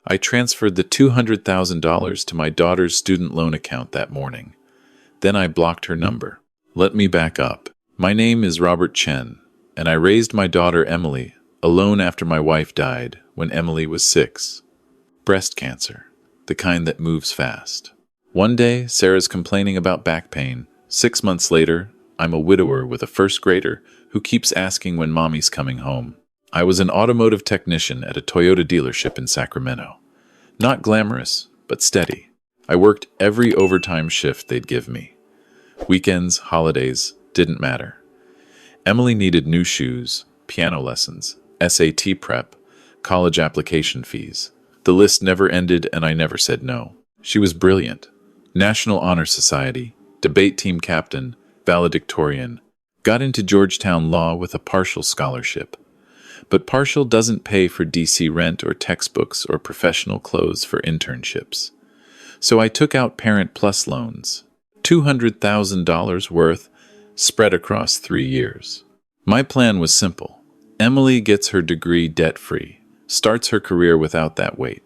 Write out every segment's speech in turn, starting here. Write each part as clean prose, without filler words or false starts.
I transferred the $200,000 to my daughter's student loan account that morning. Then I blocked her number. Let me back up. My name is Robert Chen, and I raised my daughter Emily alone after my wife died when Emily was 6. Breast cancer, the kind that moves fast. One day, Sarah's complaining about back pain. 6 months later, I'm a widower with a first grader who keeps asking when mommy's coming home. I was an automotive technician at a Toyota dealership in Sacramento. Not glamorous, but steady. I worked every overtime shift they'd give me. Weekends, holidays, didn't matter. Emily needed new shoes, piano lessons, SAT prep, college application fees. The list never ended and I never said no. She was brilliant. National Honor Society, debate team captain, valedictorian. Got into Georgetown Law with a partial scholarship. But partial doesn't pay for DC rent or textbooks or professional clothes for internships. So I took out Parent Plus loans, $200,000 worth, spread across 3 years. My plan was simple. Emily gets her degree debt-free, starts her career without that weight.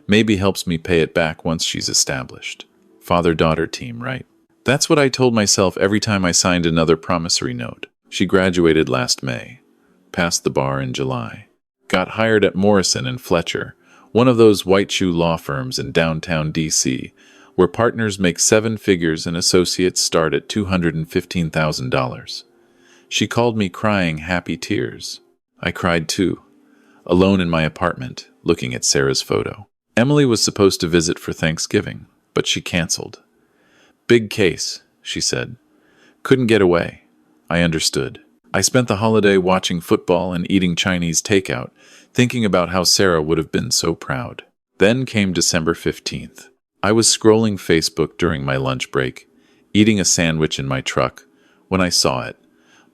Maybe helps me pay it back once she's established. Father-daughter team, right? That's what I told myself every time I signed another promissory note. She graduated last May. Passed the bar in July. Got hired at Morrison & Fletcher, one of those white-shoe law firms in downtown D.C., where partners make 7 figures and associates start at $215,000. She called me crying happy tears. I cried too, alone in my apartment, looking at Sarah's photo. Emily was supposed to visit for Thanksgiving, but she canceled. Big case, she said. Couldn't get away. I understood. I spent the holiday watching football and eating Chinese takeout, thinking about how Sarah would have been so proud. Then came December 15th. I was scrolling Facebook during my lunch break, eating a sandwich in my truck, when I saw it.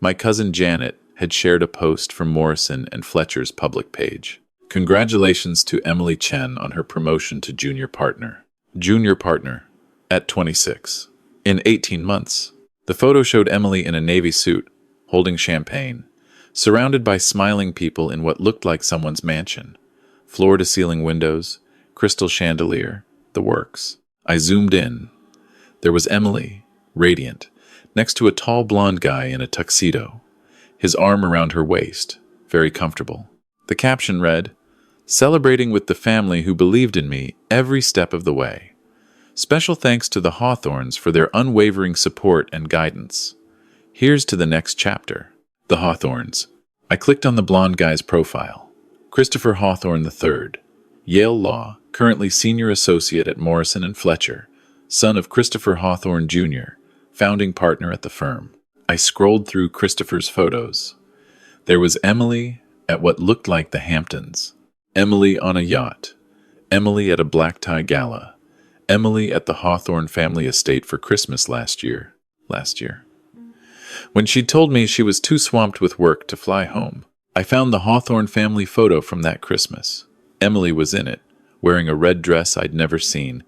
My cousin Janet had shared a post from Morrison & Fletcher's public page. Congratulations to Emily Chen on her promotion to junior partner. Junior partner, at 26. In 18 months. The photo showed Emily in a navy suit, holding champagne, surrounded by smiling people in what looked like someone's mansion. Floor-to-ceiling windows, crystal chandelier, the works. I zoomed in. There was Emily, radiant, next to a tall blonde guy in a tuxedo, his arm around her waist, very comfortable. The caption read, "Celebrating with the family who believed in me every step of the way. Special thanks to the Hawthorns for their unwavering support and guidance. Here's to the next chapter." The Hawthorns. I clicked on the blonde guy's profile. Christopher Hawthorne III, Yale Law, currently senior associate at Morrison & Fletcher, son of Christopher Hawthorne Jr., founding partner at the firm. I scrolled through Christopher's photos. There was Emily at what looked like the Hamptons, Emily on a yacht, Emily at a black tie gala, Emily at the Hawthorne family estate for Christmas last year. When she told me she was too swamped with work to fly home, I found the Hawthorne family photo from that Christmas. Emily was in it, wearing a red dress I'd never seen,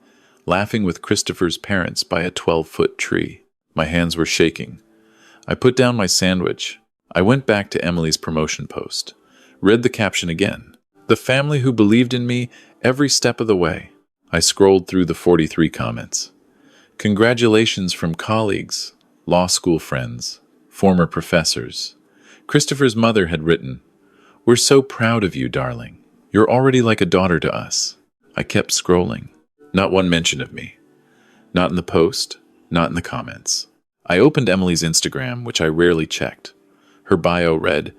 laughing with Christopher's parents by a 12-foot tree. My hands were shaking. I put down my sandwich. I went back to Emily's promotion post, read the caption again. The family who believed in me every step of the way. I scrolled through the 43 comments. Congratulations from colleagues, law school friends, former professors. Christopher's mother had written, "We're so proud of you, darling. You're already like a daughter to us." I kept scrolling. Not one mention of me. Not in the post, not in the comments. I opened Emily's Instagram, which I rarely checked. Her bio read,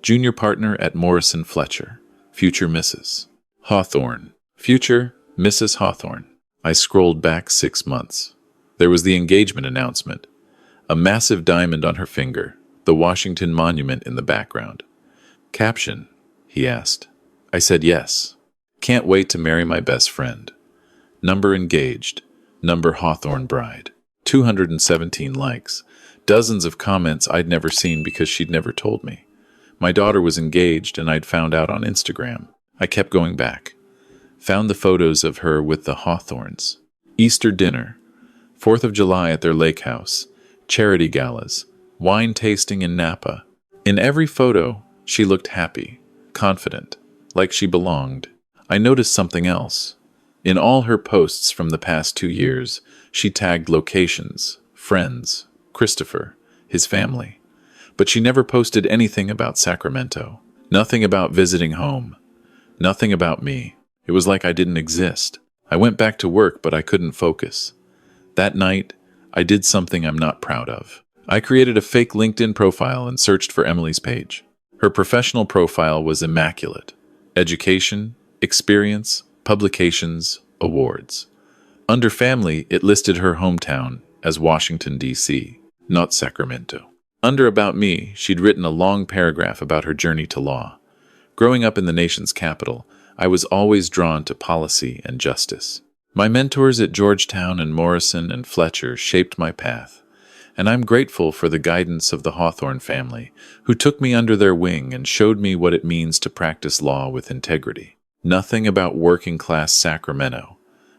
"Junior partner at Morrison Fletcher, future Mrs. Hawthorne, future Mrs. Hawthorne." I scrolled back 6 months. There was the engagement announcement. A massive diamond on her finger, the Washington Monument in the background. "Caption?" he asked. I said yes. "Can't wait to marry my best friend." Number engaged. Number Hawthorne bride. 217 likes. Dozens of comments I'd never seen because she'd never told me. My daughter was engaged and I'd found out on Instagram. I kept going back. Found the photos of her with the Hawthorns. Easter dinner. 4th of July at their lake house. Charity galas. Wine tasting in Napa. In every photo, she looked happy, confident, like she belonged. I noticed something else. In all her posts from the past 2 years, she tagged locations, friends, Christopher, his family. But she never posted anything about Sacramento. Nothing about visiting home. Nothing about me. It was like I didn't exist. I went back to work, but I couldn't focus. That night, I did something I'm not proud of. I created a fake LinkedIn profile and searched for Emily's page. Her professional profile was immaculate. Education, experience, publications, awards. Under family, it listed her hometown as Washington, D.C., not Sacramento. Under About Me, she'd written a long paragraph about her journey to law. Growing up in the nation's capital, I was always drawn to policy and justice. My mentors at Georgetown and Morrison and Fletcher shaped my path, and I'm grateful for the guidance of the Hawthorne family, who took me under their wing and showed me what it means to practice law with integrity. Nothing about working-class Sacramento.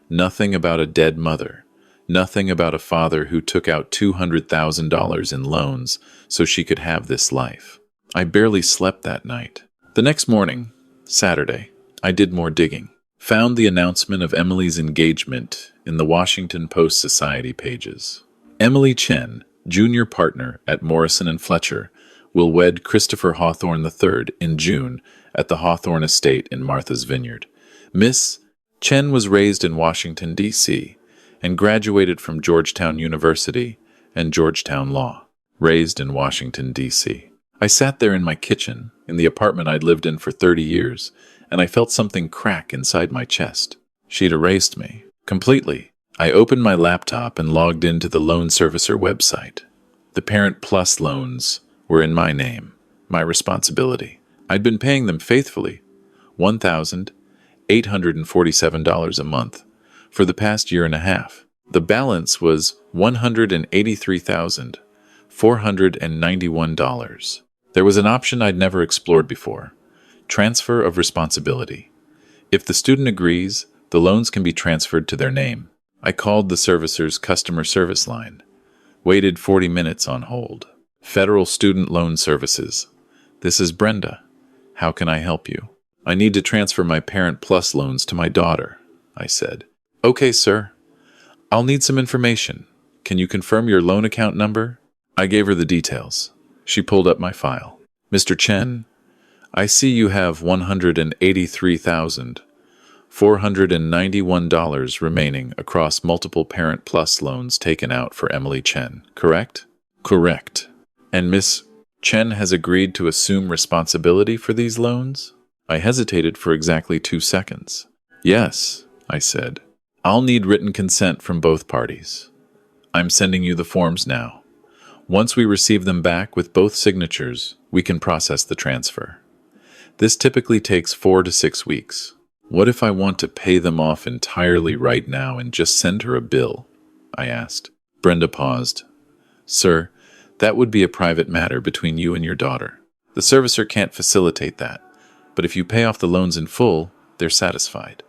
Nothing about a dead mother. Nothing about a father who took out $200,000 in loans so she could have this life. I barely slept that night. The next morning, Saturday, I did more digging. Found the announcement of Emily's engagement in the Washington Post Society pages. Emily Chen, junior partner at Morrison and Fletcher, will wed Christopher Hawthorne III in June at the Hawthorne Estate in Martha's Vineyard. Miss Chen was raised in Washington, D.C., and graduated from Georgetown University and Georgetown Law. Raised in Washington, D.C. I sat there in my kitchen, in the apartment I'd lived in for 30 years, and I felt something crack inside my chest. She'd erased me. Completely. I opened my laptop and logged into the loan servicer website. The Parent Plus loans were in my name, my responsibility. I'd been paying them faithfully, $1,847 a month, for the past year and a half. The balance was $183,491. There was an option I'd never explored before. Transfer of responsibility. If the student agrees, the loans can be transferred to their name. I called the servicer's customer service line. Waited 40 minutes on hold. Federal Student Loan Services. This is Brenda. How can I help you? I need to transfer my Parent Plus loans to my daughter, I said. Okay, sir. I'll need some information. Can you confirm your loan account number? I gave her the details. She pulled up my file. Mr. Chen, I see you have $183,491 remaining across multiple Parent Plus loans taken out for Emily Chen, correct? Correct. And Miss Chen has agreed to assume responsibility for these loans? I hesitated for exactly 2 seconds. Yes, I said. I'll need written consent from both parties. I'm sending you the forms now. Once we receive them back with both signatures, we can process the transfer. This typically takes 4 to 6 weeks. What if I want to pay them off entirely right now and just send her a bill? I asked. Brenda paused. Sir, that would be a private matter between you and your daughter. The servicer can't facilitate that, but if you pay off the loans in full, they're satisfied.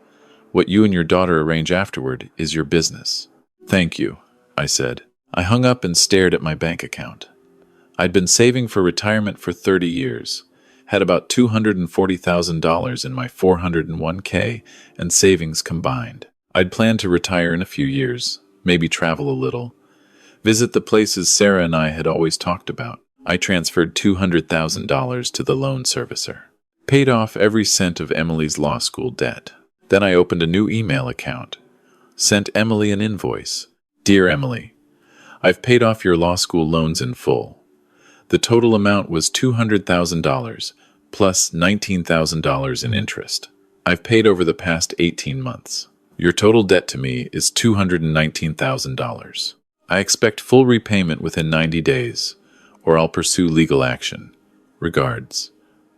What you and your daughter arrange afterward is your business. Thank you, I said. I hung up and stared at my bank account. I'd been saving for retirement for 30 years, had about $240,000 in my 401k and savings combined. I'd planned to retire in a few years, maybe travel a little, visit the places Sarah and I had always talked about. I transferred $200,000 to the loan servicer, paid off every cent of Emily's law school debt. Then I opened a new email account, sent Emily an invoice. Dear Emily, I've paid off your law school loans in full. The total amount was $200,000 plus $19,000 in interest. I've paid over the past 18 months. Your total debt to me is $219,000. I expect full repayment within 90 days, or I'll pursue legal action. Regards,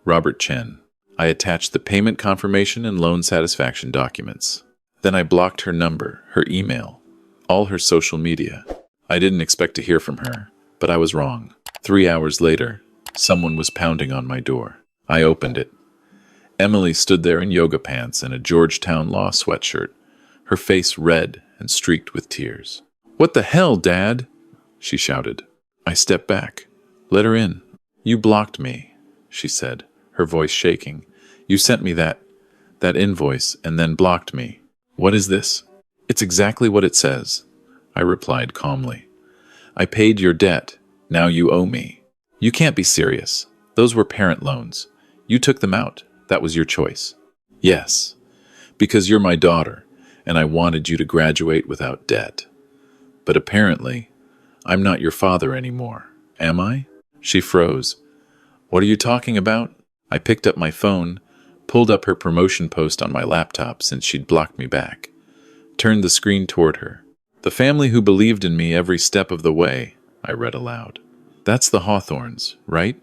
Robert Chen. I attached the payment confirmation and loan satisfaction documents. Then I blocked her number, her email, all her social media. I didn't expect to hear from her, but I was wrong. 3 hours later, someone was pounding on my door. I opened it. Emily stood there in yoga pants and a Georgetown Law sweatshirt, her face red and streaked with tears. What the hell, Dad? She shouted. I stepped back. Let her in. You blocked me, she said, her voice shaking. You sent me that that invoice and then blocked me. What is this? It's exactly what it says, I replied calmly. I paid your debt. Now you owe me. You can't be serious. Those were parent loans. You took them out. That was your choice. Yes, because you're my daughter, and I wanted you to graduate without debt. But apparently, I'm not your father anymore, am I? She froze. What are you talking about? I picked up my phone, pulled up her promotion post on my laptop since she'd blocked me back, turned the screen toward her. The family who believed in me every step of the way, I read aloud. That's the Hawthorns, right?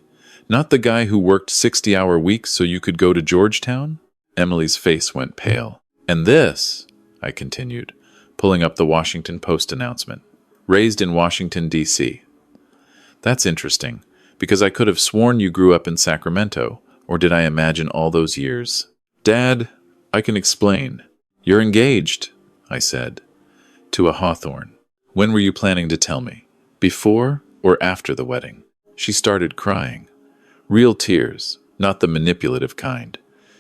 Not the guy who worked 60-hour weeks so you could go to Georgetown? Emily's face went pale. And this, I continued, pulling up the Washington Post announcement. Raised in Washington, D.C. That's interesting, because I could have sworn you grew up in Sacramento, or did I imagine all those years? Dad, I can explain. You're engaged, I said, to a Hawthorne. When were you planning to tell me? Before or after the wedding? She started crying. Real tears, not the manipulative kind.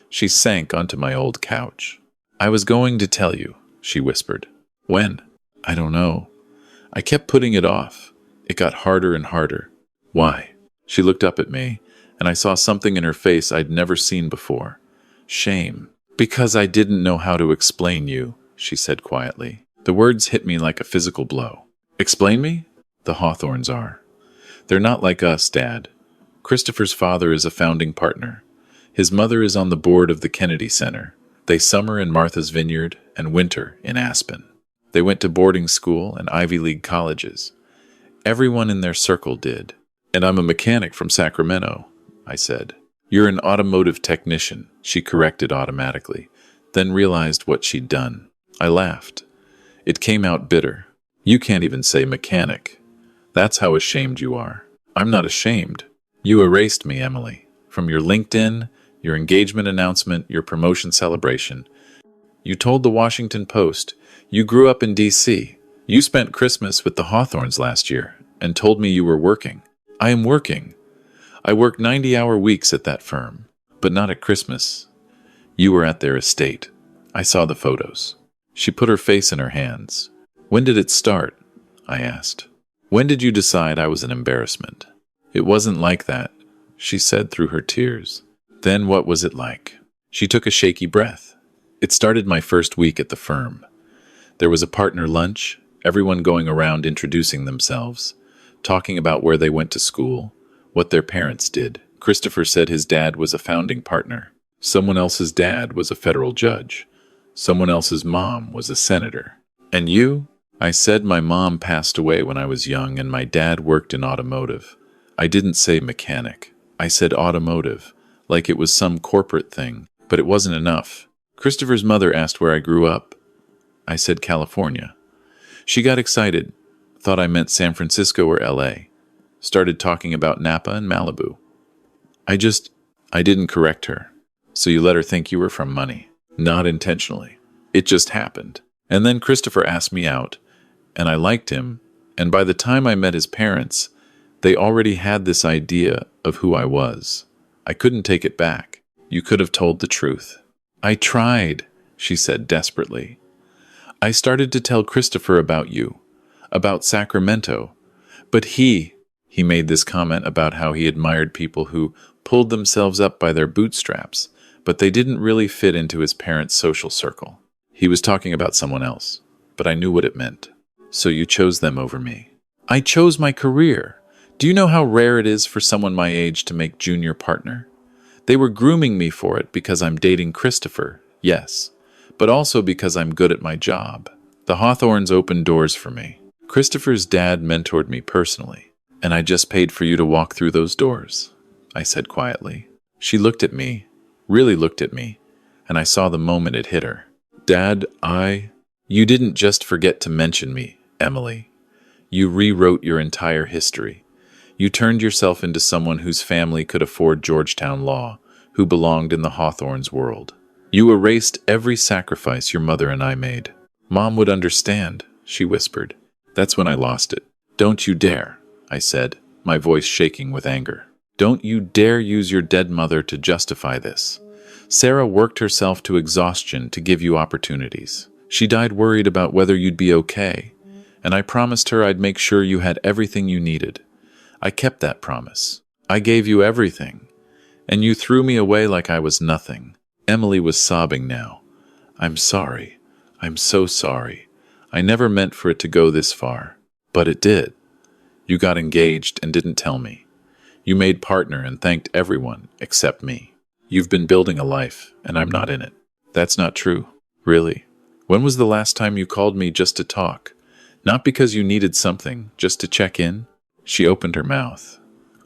She sank onto my old couch. I was going to tell you, she whispered. When? I don't know. I kept putting it off. It got harder and harder. Why? She looked up at me, and I saw something in her face I'd never seen before. Shame. Because I didn't know how to explain you, she said quietly. The words hit me like a physical blow. Explain me? The Hawthorns are. They're not like us, Dad. Christopher's father is a founding partner. His mother is on the board of the Kennedy Center. They summer in Martha's Vineyard and winter in Aspen. They went to boarding school and Ivy League colleges. Everyone in their circle did. And I'm a mechanic from Sacramento, I said. You're an automotive technician, she corrected automatically, then realized what she'd done. I laughed. It came out bitter. You can't even say mechanic. That's how ashamed you are. I'm not ashamed. You erased me, Emily. From your LinkedIn, your engagement announcement, your promotion celebration. You told the Washington Post you grew up in D.C. You spent Christmas with the Hawthorns last year and told me you were working. I am working. I work 90-hour weeks at that firm, but not at Christmas. You were at their estate. I saw the photos. She put her face in her hands. When did it start? I asked. When did you decide I was an embarrassment? It wasn't like that, she said through her tears. Then what was it like? She took a shaky breath. It started my first week at the firm. There was a partner lunch, everyone going around introducing themselves, talking about where they went to school, what their parents did. Christopher said his dad was a founding partner. Someone else's dad was a federal judge. Someone else's mom was a senator. And you? I said my mom passed away when I was young and my dad worked in automotive. I didn't say mechanic. I said automotive, like it was some corporate thing, but it wasn't enough. Christopher's mother asked where I grew up. I said California. She got excited, thought I meant San Francisco or L.A., started talking about Napa and Malibu. I didn't correct her. So you let her think you were from money. Not intentionally. It just happened. And then Christopher asked me out, and I liked him, and by the time I met his parents, they already had this idea of who I was. I couldn't take it back. You could have told the truth. I tried, she said desperately. I started to tell Christopher about you, about Sacramento, but he made this comment about how he admired people who pulled themselves up by their bootstraps, but they didn't really fit into his parents' social circle. He was talking about someone else, but I knew what it meant. So you chose them over me. I chose my career. Do you know how rare it is for someone my age to make junior partner? They were grooming me for it because I'm dating Christopher, yes, but also because I'm good at my job. The Hawthorns opened doors for me. Christopher's dad mentored me personally, and I just paid for you to walk through those doors, I said quietly. She looked at me, really looked at me, and I saw the moment it hit her. Dad, You didn't just forget to mention me, Emily. You rewrote your entire history. You turned yourself into someone whose family could afford Georgetown law, who belonged in the Hawthorns world. You erased every sacrifice your mother and I made. Mom would understand, she whispered. That's when I lost it. Don't you dare, I said, my voice shaking with anger. Don't you dare use your dead mother to justify this. Sarah worked herself to exhaustion to give you opportunities. She died worried about whether you'd be okay, and I promised her I'd make sure you had everything you needed. I kept that promise. I gave you everything, and you threw me away like I was nothing. Emily was sobbing now. I'm sorry. I'm so sorry. I never meant for it to go this far. But it did. You got engaged and didn't tell me. You made partner and thanked everyone except me. You've been building a life, and I'm not in it. That's not true. Really. When was the last time you called me just to talk? Not because you needed something, just to check in? She opened her mouth,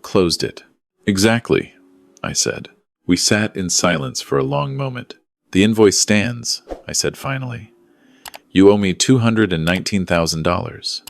closed it. Exactly, I said. We sat in silence for a long moment. The invoice stands, I said finally. You owe me $219,000.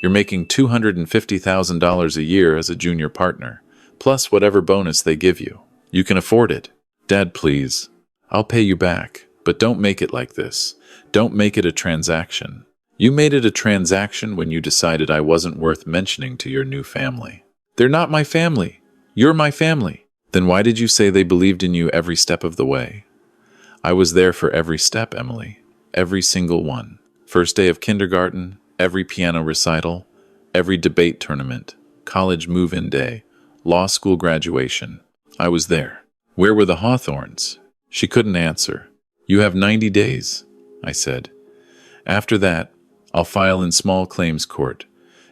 You're making $250,000 a year as a junior partner, plus whatever bonus they give you. You can afford it. Dad, please. I'll pay you back, but don't make it like this. Don't make it a transaction. You made it a transaction when you decided I wasn't worth mentioning to your new family. They're not my family. You're my family. Then why did you say they believed in you every step of the way? I was there for every step, Emily. Every single one. First day of kindergarten, every piano recital, every debate tournament, college move-in day, law school graduation. I was there. Where were the Hawthorns? She couldn't answer. You have 90 days, I said. After that, I'll file in small claims court.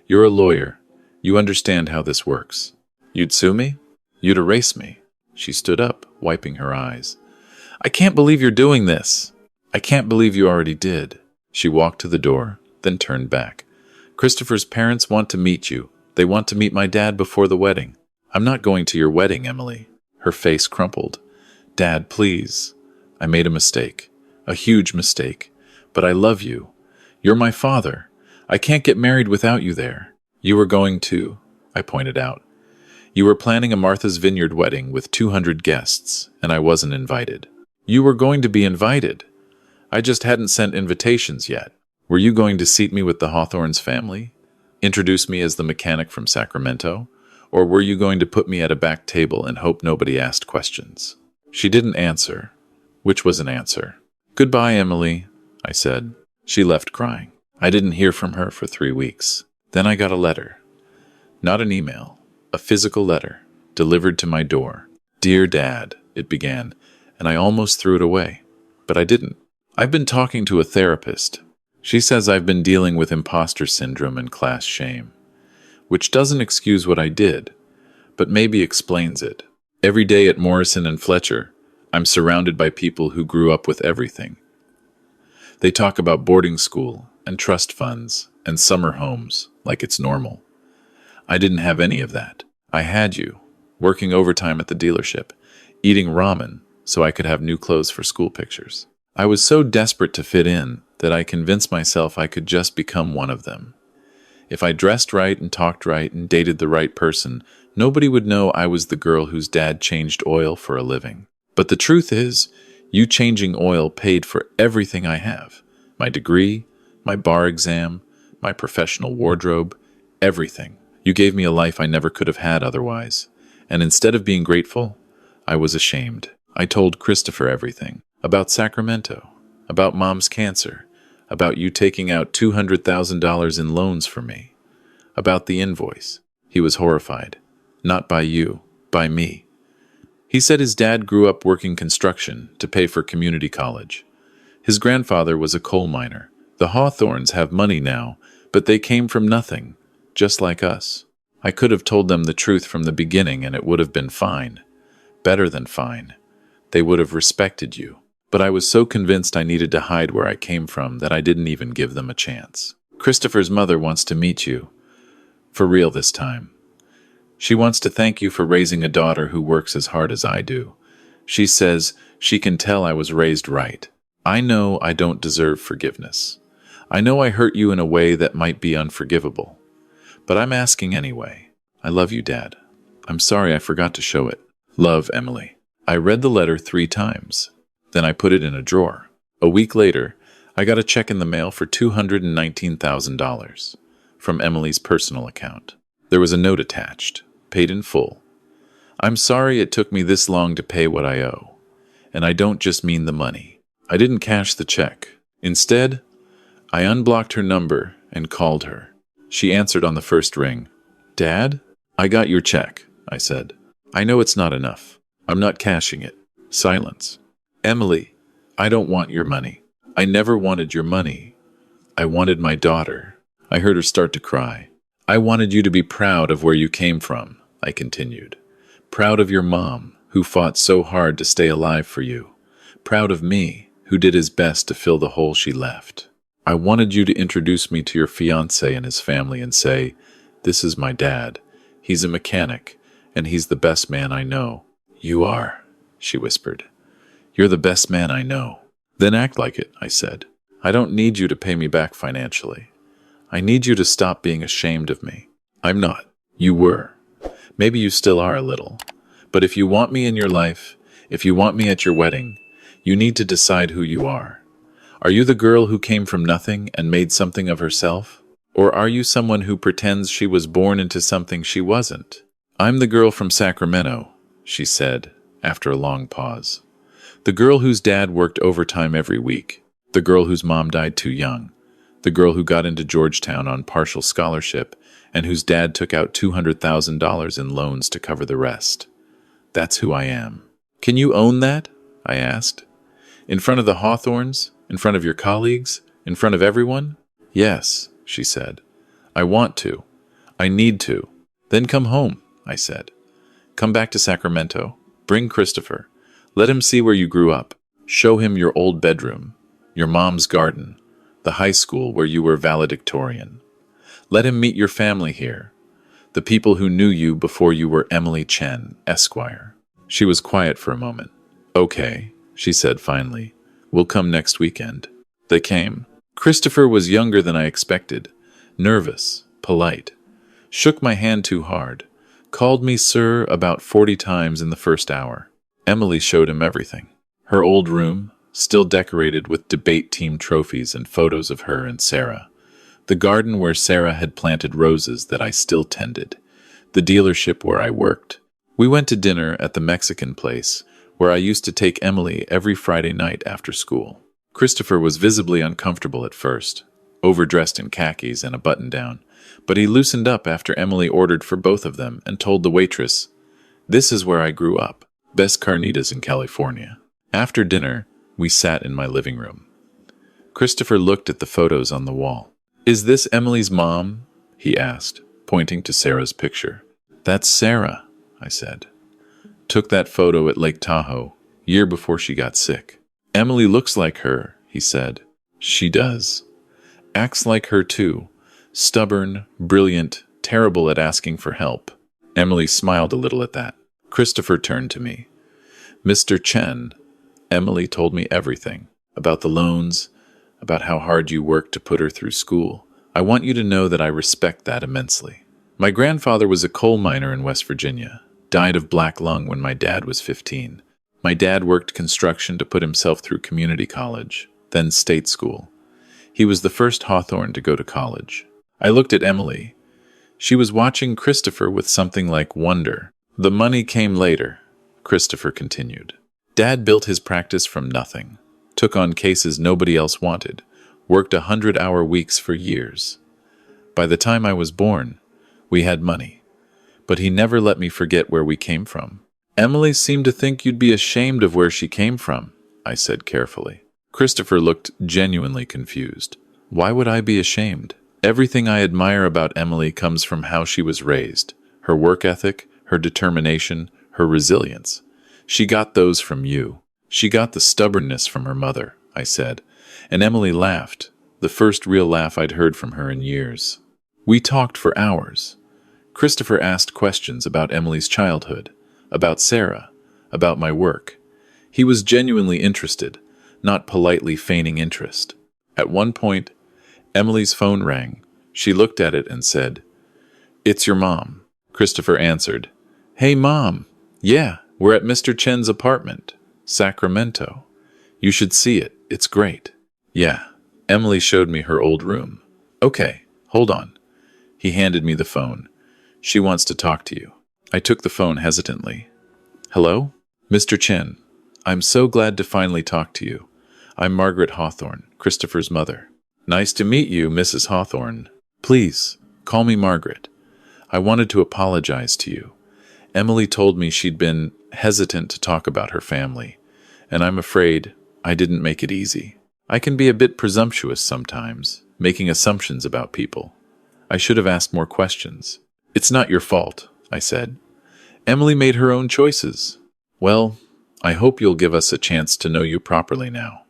You're a lawyer. You understand how this works. You'd sue me? You'd erase me. She stood up, wiping her eyes. I can't believe you're doing this. I can't believe you already did. She walked to the door, then turned back. Christopher's parents want to meet you. They want to meet my dad before the wedding. I'm not going to your wedding, Emily. Her face crumpled. Dad, please. I made a mistake. A huge mistake. But I love you. You're my father. I can't get married without you there. You were going to, I pointed out. You were planning a Martha's Vineyard wedding with 200 guests, and I wasn't invited. You were going to be invited. I just hadn't sent invitations yet. Were you going to seat me with the Hawthorns family? Introduce me as the mechanic from Sacramento? Or were you going to put me at a back table and hope nobody asked questions? She didn't answer, which was an answer. Goodbye, Emily, I said. She left crying. I didn't hear from her for 3 weeks. Then I got a letter. Not an email, a physical letter, delivered to my door. Dear Dad, it began, and I almost threw it away. But I didn't. I've been talking to a therapist. She says I've been dealing with imposter syndrome and class shame, which doesn't excuse what I did, but maybe explains it. Every day at Morrison and Fletcher, I'm surrounded by people who grew up with everything. They talk about boarding school and trust funds and summer homes like it's normal. I didn't have any of that. I had you, working overtime at the dealership, eating ramen so I could have new clothes for school pictures. I was so desperate to fit in that I convinced myself I could just become one of them. If I dressed right and talked right and dated the right person, nobody would know I was the girl whose dad changed oil for a living. But the truth is, you changing oil paid for everything I have. My degree, my bar exam, my professional wardrobe, everything. You gave me a life I never could have had otherwise. And instead of being grateful, I was ashamed. I told Christopher everything. About Sacramento. About Mom's cancer. About you taking out $200,000 in loans for me. About the invoice. He was horrified. Not by you, by me. He said his dad grew up working construction to pay for community college. His grandfather was a coal miner. The Hawthorns have money now, but they came from nothing, just like us. I could have told them the truth from the beginning and it would have been fine. Better than fine. They would have respected you. But I was so convinced I needed to hide where I came from that I didn't even give them a chance. Christopher's mother wants to meet you. For real this time. She wants to thank you for raising a daughter who works as hard as I do. She says she can tell I was raised right. I know I don't deserve forgiveness. I know I hurt you in a way that might be unforgivable. But I'm asking anyway. I love you, Dad. I'm sorry I forgot to show it. Love, Emily. I read the letter 3 times. Then I put it in a drawer. A week later, I got a check in the mail for $219,000 from Emily's personal account. There was a note attached, paid in full. I'm sorry it took me this long to pay what I owe. And I don't just mean the money. I didn't cash the check. Instead, I unblocked her number and called her. She answered on the first ring. "Dad? I got your check," I said. "I know it's not enough. I'm not cashing it." Silence. "Emily, I don't want your money. I never wanted your money. I wanted my daughter." I heard her start to cry. "I wanted you to be proud of where you came from," I continued. "Proud of your mom, who fought so hard to stay alive for you. Proud of me, who did his best to fill the hole she left. I wanted you to introduce me to your fiancé and his family and say, 'This is my dad. He's a mechanic, and he's the best man I know.'" "You are," she whispered. "You're the best man I know." "Then act like it," I said. "I don't need you to pay me back financially. I need you to stop being ashamed of me." "I'm not. You were. Maybe you still are a little. But if you want me in your life, if you want me at your wedding, you need to decide who you are. Are you the girl who came from nothing and made something of herself? Or are you someone who pretends she was born into something she wasn't?" "I'm the girl from Sacramento," she said, after a long pause. "The girl whose dad worked overtime every week. The girl whose mom died too young. The girl who got into Georgetown on partial scholarship and whose dad took out $200,000 in loans to cover the rest. That's who I am." "Can you own that?" I asked. "In front of the Hawthorns? In front of your colleagues? In front of everyone?" "Yes," she said. "I want to. I need to." "Then come home," I said. "Come back to Sacramento. Bring Christopher. Let him see where you grew up. Show him your old bedroom, your mom's garden, the high school where you were valedictorian. Let him meet your family here, the people who knew you before you were Emily Chen, Esquire." She was quiet for a moment. "Okay," she said finally. "We'll come next weekend." They came. Christopher was younger than I expected, nervous, polite, shook my hand too hard, called me sir about 40 times in the first hour. Emily showed him everything. Her old room, still decorated with debate team trophies and photos of her and Sarah. The garden where Sarah had planted roses that I still tended. The dealership where I worked. We went to dinner at the Mexican place, where I used to take Emily every Friday night after school. Christopher was visibly uncomfortable at first, overdressed in khakis and a button-down, but he loosened up after Emily ordered for both of them and told the waitress, "This is where I grew up. Best carnitas in California." After dinner, we sat in my living room. Christopher looked at the photos on the wall. "Is this Emily's mom?" he asked, pointing to Sarah's picture. "That's Sarah," I said. "Took that photo at Lake Tahoe, year before she got sick." "Emily looks like her," he said. "She does. Acts like her too. Stubborn, brilliant, terrible at asking for help." Emily smiled a little at that. Christopher turned to me. "Mr. Chen, Emily told me everything. About the loans, about how hard you worked to put her through school. I want you to know that I respect that immensely. My grandfather was a coal miner in West Virginia. Died of black lung when my dad was 15. My dad worked construction to put himself through community college, then state school. He was the first Hawthorne to go to college." I looked at Emily. She was watching Christopher with something like wonder. "The money came later," Christopher continued. "Dad built his practice from nothing, took on cases nobody else wanted, worked 100-hour weeks for years. By the time I was born, we had money. But he never let me forget where we came from." "Emily seemed to think you'd be ashamed of where she came from," I said carefully. Christopher looked genuinely confused. "Why would I be ashamed? Everything I admire about Emily comes from how she was raised. Her work ethic, her determination, her resilience. She got those from you. She got the stubbornness from her mother," I said. And Emily laughed, the first real laugh I'd heard from her in years. We talked for hours. Christopher asked questions about Emily's childhood, about Sarah, about my work. He was genuinely interested, not politely feigning interest. At one point, Emily's phone rang. She looked at it and said, "It's your mom." Christopher answered, "Hey, Mom. Yeah, we're at Mr. Chen's apartment, Sacramento. You should see it. It's great." "Yeah." Emily showed me her old room. "Okay, hold on." He handed me the phone. "She wants to talk to you." I took the phone hesitantly. "Hello? Mr. Chen. I'm so glad to finally talk to you. I'm Margaret Hawthorne, Christopher's mother. Nice to meet you, Mrs. Hawthorne. Please, call me Margaret. I wanted to apologize to you. Emily told me she'd been hesitant to talk about her family, and I'm afraid I didn't make it easy. I can be a bit presumptuous sometimes, making assumptions about people. I should have asked more questions. It's not your fault, I said. Emily made her own choices. Well, I hope you'll give us a chance to know you properly now.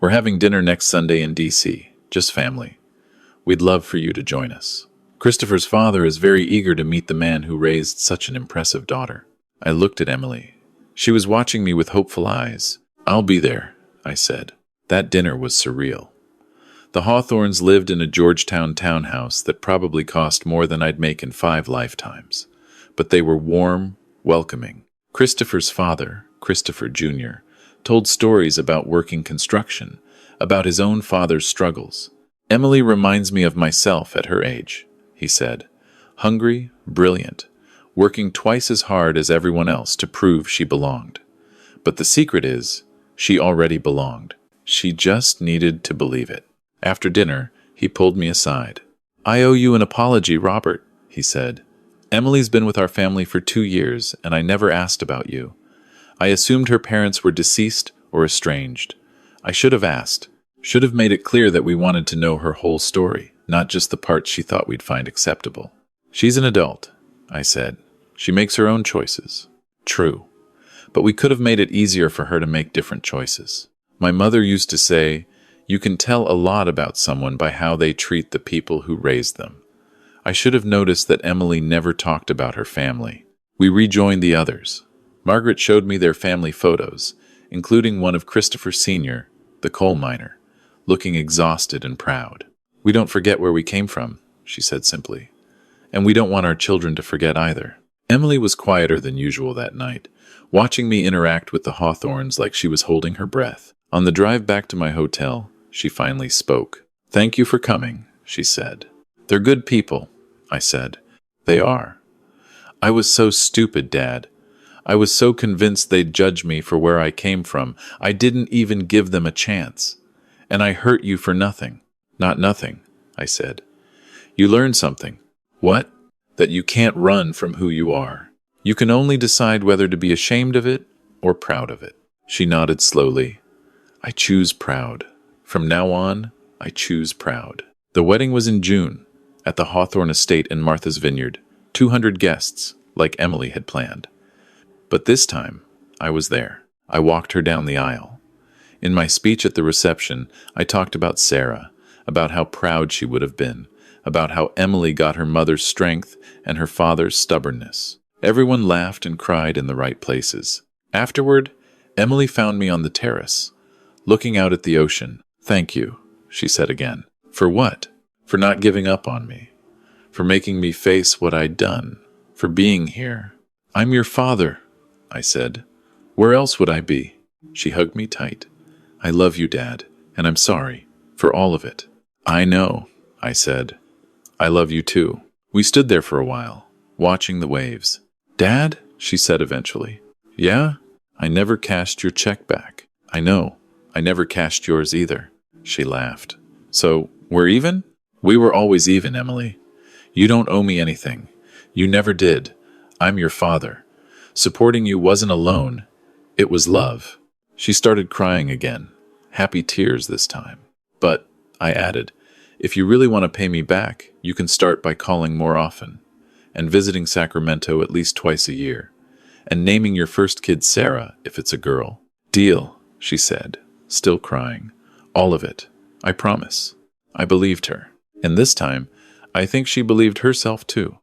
We're having dinner next Sunday in D.C., just family. We'd love for you to join us. Christopher's father is very eager to meet the man who raised such an impressive daughter. I looked at Emily. She was watching me with hopeful eyes. I'll be there, I said. That dinner was surreal. The Hawthorns lived in a Georgetown townhouse that probably cost more than I'd make in 5 lifetimes. But they were warm, welcoming. Christopher's father, Christopher Jr., told stories about working construction, about his own father's struggles. Emily reminds me of myself at her age, he said. Hungry, brilliant, working twice as hard as everyone else to prove she belonged. But the secret is, she already belonged. She just needed to believe it. After dinner, he pulled me aside. I owe you an apology, Robert, he said. Emily's been with our family for 2 years, and I never asked about you. I assumed her parents were deceased or estranged. I should have asked. Should have made it clear that we wanted to know her whole story, not just the parts she thought we'd find acceptable. She's an adult, I said. She makes her own choices. True. But we could have made it easier for her to make different choices. My mother used to say, you can tell a lot about someone by how they treat the people who raised them. I should have noticed that Emily never talked about her family. We rejoined the others. Margaret showed me their family photos, including one of Christopher Sr., the coal miner, looking exhausted and proud. We don't forget where we came from, she said simply. And we don't want our children to forget either. Emily was quieter than usual that night, watching me interact with the Hawthorns like she was holding her breath. On the drive back to my hotel, she finally spoke. Thank you for coming, she said. They're good people, I said. They are. I was so stupid, Dad. I was so convinced they'd judge me for where I came from. I didn't even give them a chance. And I hurt you for nothing. Not nothing, I said. You learned something. What? That you can't run from who you are. You can only decide whether to be ashamed of it or proud of it. She nodded slowly. I choose proud. From now on, I choose proud. The wedding was in June, at the Hawthorne estate in Martha's Vineyard. 200 guests, like Emily had planned. But this time, I was there. I walked her down the aisle. In my speech at the reception, I talked about Sarah, about how proud she would have been, about how Emily got her mother's strength and her father's stubbornness. Everyone laughed and cried in the right places. Afterward, Emily found me on the terrace, looking out at the ocean. Thank you, she said again. For what? For not giving up on me. For making me face what I'd done. For being here. I'm your father, I said. Where else would I be? She hugged me tight. I love you, Dad, and I'm sorry for all of it. I know, I said. I love you too. We stood there for a while, watching the waves. Dad, she said eventually. Yeah? I never cashed your check back. I know. I never cashed yours either. She laughed. So, we're even? We were always even, Emily. You don't owe me anything. You never did. I'm your father. Supporting you wasn't a loan. It was love. She started crying again. Happy tears this time. But, I added, if you really want to pay me back, you can start by calling more often, and visiting Sacramento at least twice a year, and naming your first kid Sarah if it's a girl. Deal, she said, still crying. All of it. I promise. I believed her. And this time, I think she believed herself too.